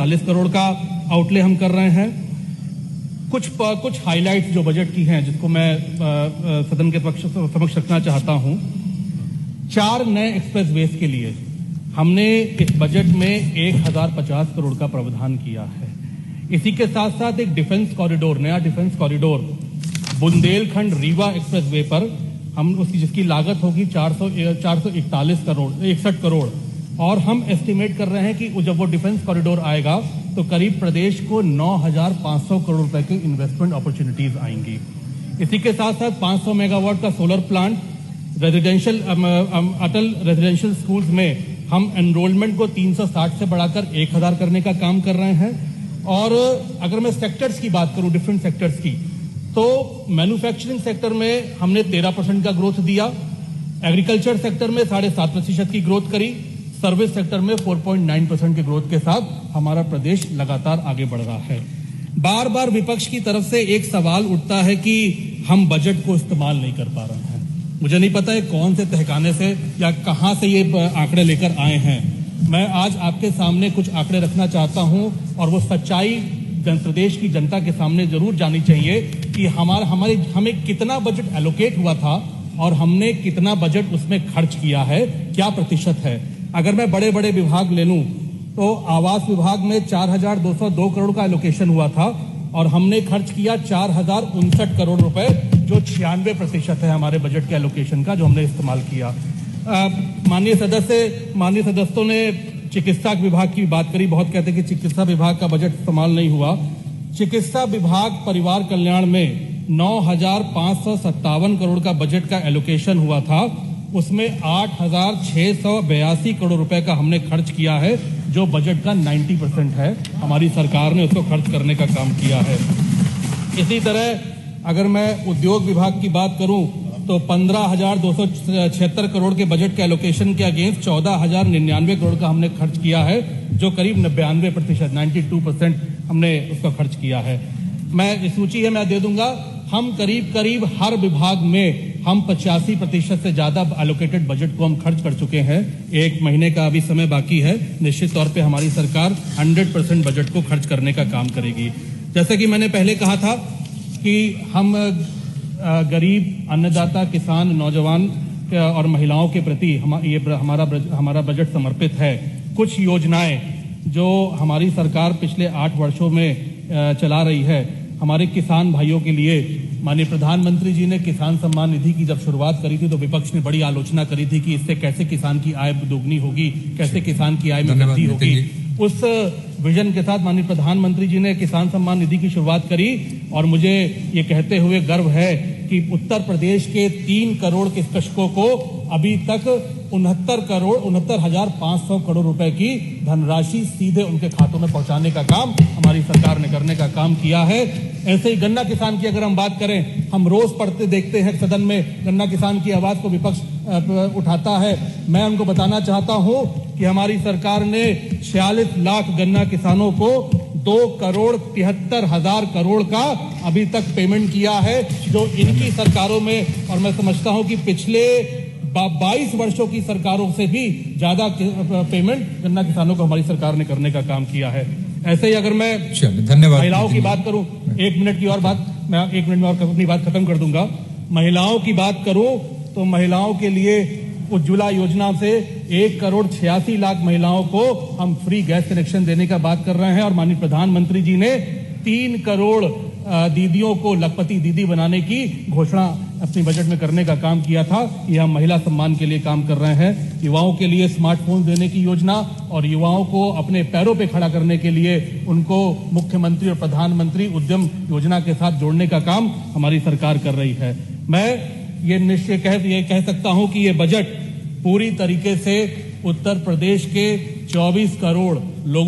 148 करोड़ का आउटले हम कर रहे हैं। कुछ हाइलाइट्स जो बजट की हैं जिसको मैं सदन के समक्ष रखना चाहता हूं। 4 नए एक्सप्रेसवेज के लिए हमने इस बजट में 1050 करोड़ का प्रावधान किया है। इसी के साथ साथ एक डिफेंस कॉरिडोर, नया defence corridor Bundelkhand Rewa expressway पर हम उसकी जिसकी लागत होगी 61 करोड़ और हम एस्टिमेट कर रहे हैं कि जब वो डिफेंस कॉरिडोर आएगा तो करीब प्रदेश को 9,500 करोड़ रुपए की इन्वेस्टमेंट अपॉर्चुनिटीज आएंगी। इसी के साथ साथ 500 मेगावाट का सोलर प्लांट, रेजिडेंशियल अटल रेजिडेंशियल स्कूल्स में हम एनरोलमेंट को 360 से बढ़ाकर 1000 करने का काम कर रहे हैं। और अगर मैं सेक्टर्स की बात करूं, डिफरेंट सेक्टर्स की, तो मैन्युफैक्चरिंग सेक्टर में हमने 13% का ग्रोथ दिया, एग्रीकल्चर सेक्टर में 7.5% की ग्रोथ करी, सर्विस सेक्टर में 4.9% के ग्रोथ के साथ हमारा प्रदेश लगातार आगे बढ़ रहा है। बार बार विपक्ष की तरफ से एक सवाल उठता है कि हम बजट को इस्तेमाल नहीं कर पा रहे हैं। मुझे नहीं पता है कौन से तहखाने से या कहां से ये आंकड़े लेकर आए हैं। मैं आज आपके सामने कुछ आंकड़े रखना चाहता हूं और वो सच्चाई प्रदेश की जनता के सामने जरूर जानी चाहिए कि हमें कितना बजट एलोकेट हुआ था और हमने कितना बजट उसमें खर्च किया है, क्या प्रतिशत है। अगर मैं बड़े बड़े विभाग ले लूं तो आवास विभाग में 4,202 करोड़ का एलोकेशन हुआ था और हमने खर्च किया 4,059 करोड़ रुपए, जो 96% है हमारे बजट के एलोकेशन का, जो हमने इस्तेमाल किया। माननीय सदस्यों ने चिकित्सा विभाग की बात करी। बहुत कहते हैं कि चिकित्सा विभाग का बजट इस्तेमाल नहीं हुआ। चिकित्सा विभाग परिवार कल्याण में 9,557 करोड़ का बजट का एलोकेशन हुआ था, उसमें 8,682 करोड़ रुपए का हमने खर्च किया है, जो बजट का 90% है। हमारी सरकार ने उसको खर्च करने का काम किया है। इसी तरह अगर मैं उद्योग विभाग की बात करूं तो 15,276 करोड़ के बजट के एलोकेशन के अगेंस्ट 14,099 करोड़ का हमने खर्च किया है, जो करीब 92%, 92% हमने उसका खर्च किया है। मैं सूची है मैं दे दूंगा। हम करीब हर विभाग में हम 85% से ज्यादा एलोकेटेड बजट को हम खर्च कर चुके हैं। 1 महीने का अभी समय बाकी है। निश्चित तौर पे हमारी सरकार 100% बजट को खर्च करने का काम करेगी। जैसे कि मैंने पहले कहा था कि हम गरीब, अन्नदाता, किसान, नौजवान और महिलाओं के प्रति हमारा बजट समर्पित है। कुछ योजनाएं जो हमारी सरकार पिछले 8 वर्षों में चला रही है, हमारे किसान भाइयों के लिए माननीय प्रधानमंत्री जी ने किसान सम्मान निधि की जब शुरुआत करी थी तो विपक्ष ने बड़ी आलोचना करी थी कि इससे कैसे किसान की आय दोगुनी होगी, कैसे किसान की आय में वृद्धि होगी। उस विजन के साथ माननीय प्रधानमंत्री जी ने किसान सम्मान निधि की शुरुआत करी और मुझे ये कहते हुए गर्व है कि उत्तर प्रदेश के 3 करोड़ कृषकों को अभी तक 69,500 करोड़ रुपए की धनराशि सीधे उनके खातों में पहुंचाने का काम हमारी सरकार ने करने का काम किया है। ऐसे ही गन्ना किसान की अगर हम बात करें, हम रोज पढ़ते देखते हैं सदन में गन्ना किसान की आवाज को विपक्ष उठाता है। मैं उनको बताना चाहता हूं कि हमारी सरकार ने 46 लाख गन्ना किसानों को 2,73,000 करोड़ का अभी तक पेमेंट किया है, जो इनकी सरकारों में, और मैं समझता हूं कि पिछले 22 वर्षों की सरकारों से भी ज्यादा पेमेंट गन्ना किसानों को हमारी सरकार ने करने का काम किया है। ऐसे ही अगर मैं महिलाओं की बात करूं, 1 मिनट की और बात, मैं 1 मिनट में और अपनी बात खत्म कर दूंगा। महिलाओं की बात करूं तो महिलाओं के लिए उज्ज्वला योजना से 1,86,00,000 महिलाओं को हम फ्री गैस कनेक्शन देने का बात कर रहे हैं और माननीय प्रधानमंत्री जी ने 3 करोड़ दीदियों को लखपति दीदी बनाने की घोषणा अपनी बजट में करने का काम किया था। ये हम महिला सम्मान के लिए काम कर रहे हैं। युवाओं के लिए स्मार्टफोन देने की योजना और युवाओं को अपने पैरों पे खड़ा करने के लिए उनको मुख्यमंत्री और प्रधानमंत्री उद्यम योजना के साथ जोड़ने का काम हमारी सरकार कर रही है। मैं ये निश्चय कह सकता हूं कि ये बजट पूरी तरीके से उत्तर प्रदेश के 24 करोड़ लोगों